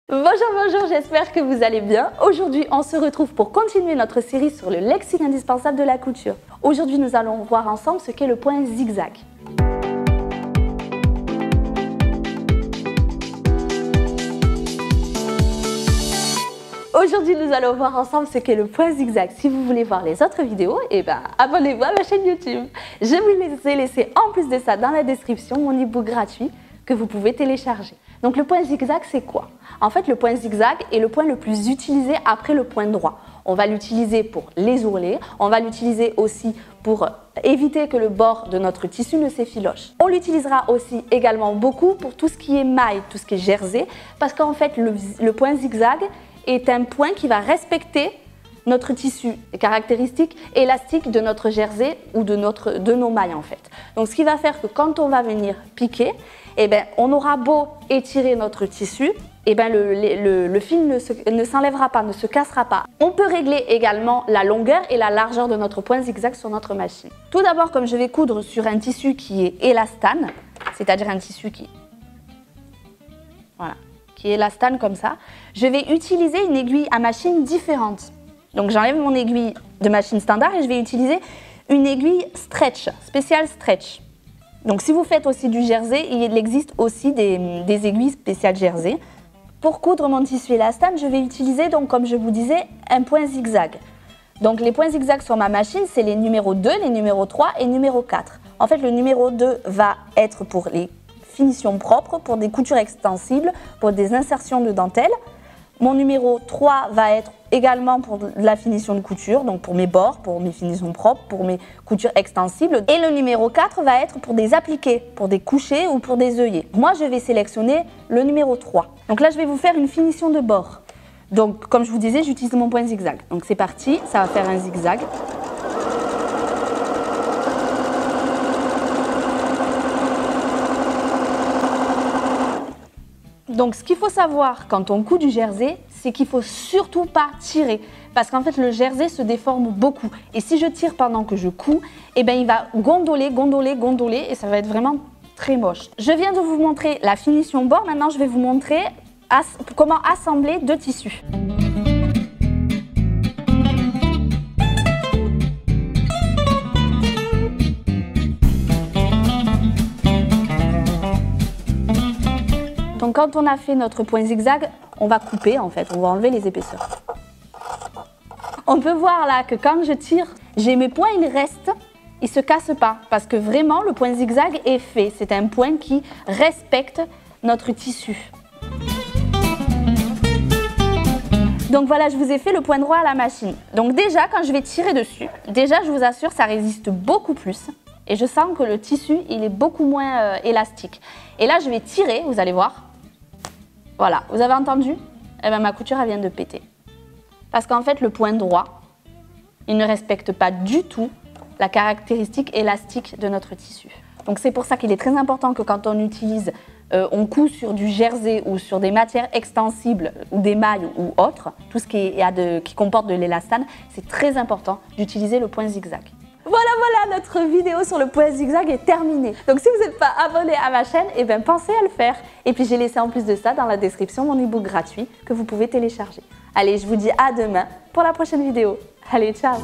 Bonjour, j'espère que vous allez bien. Aujourd'hui, on se retrouve pour continuer notre série sur le lexique indispensable de la couture. Aujourd'hui, nous allons voir ensemble ce qu'est le point zigzag. Aujourd'hui, nous allons voir ensemble ce qu'est le point zigzag. Si vous voulez voir les autres vidéos, abonnez-vous à ma chaîne YouTube. Je vous ai laissé en plus de ça dans la description mon e-book gratuit que vous pouvez télécharger. Donc le point zigzag, c'est quoi? En fait, le point zigzag est le point le plus utilisé après le point droit. On va l'utiliser pour les ourlets, on va l'utiliser aussi pour éviter que le bord de notre tissu ne s'effiloche. On l'utilisera aussi également beaucoup pour tout ce qui est maille, tout ce qui est jersey, parce qu'en fait, le point zigzag est un point qui va respecter notre tissu, les caractéristiques élastiques de notre jersey ou de nos mailles en fait. Donc ce qui va faire que quand on va venir piquer, on aura beau étirer notre tissu, le fil ne s'enlèvera pas, ne se cassera pas. On peut régler également la longueur et la largeur de notre point zigzag sur notre machine. Tout d'abord, comme je vais coudre sur un tissu qui est élastane, c'est-à-dire un tissu qui est élastane comme ça, je vais utiliser une aiguille à machine différente. Donc j'enlève mon aiguille de machine standard et je vais utiliser une aiguille stretch, spéciale stretch. Donc si vous faites aussi du jersey, il existe aussi des aiguilles spéciales jersey. Pour coudre mon tissu élastane, je vais utiliser donc, comme je vous disais, un point zigzag. Donc les points zigzag sur ma machine, c'est les numéros 2, les numéros 3 et numéro 4. En fait, le numéro 2 va être pour les finitions propres, pour des coutures extensibles, pour des insertions de dentelle. Mon numéro 3 va être également pour la finition de couture, donc pour mes bords, pour mes finitions propres, pour mes coutures extensibles. Et le numéro 4 va être pour des appliqués, pour des couchés ou pour des œillets. Moi, je vais sélectionner le numéro 3. Donc là, je vais vous faire une finition de bord. Donc, comme je vous disais, j'utilise mon point zigzag. Donc c'est parti, ça va faire un zigzag. Donc ce qu'il faut savoir quand on coud du jersey, c'est qu'il ne faut surtout pas tirer. Parce qu'en fait, le jersey se déforme beaucoup. Et si je tire pendant que je couds, il va gondoler et ça va être vraiment très moche. Je viens de vous montrer la finition bord. Maintenant, je vais vous montrer comment assembler deux tissus. Donc quand on a fait notre point zigzag, on va couper en fait, on va enlever les épaisseurs. On peut voir là que quand je tire, j'ai mes points, ils restent, ils ne se cassent pas. Parce que vraiment, le point zigzag est fait. C'est un point qui respecte notre tissu. Donc voilà, je vous ai fait le point droit à la machine. Donc déjà, quand je vais tirer dessus, je vous assure, ça résiste beaucoup plus. Et je sens que le tissu, il est beaucoup moins élastique. Et là, je vais tirer, vous allez voir. Voilà, vous avez entendu? Ma couture, elle vient de péter. Parce qu'en fait, le point droit, il ne respecte pas du tout la caractéristique élastique de notre tissu. Donc c'est pour ça qu'il est très important que quand on utilise, on coud sur du jersey ou sur des matières extensibles ou des mailles ou autres, tout ce qui comporte de l'élastane, c'est très important d'utiliser le point zigzag. Voilà, notre vidéo sur le point zigzag est terminée. Donc si vous n'êtes pas abonné à ma chaîne, pensez à le faire. Et puis j'ai laissé en plus de ça dans la description mon e-book gratuit que vous pouvez télécharger. Allez, je vous dis à demain pour la prochaine vidéo. Allez, ciao!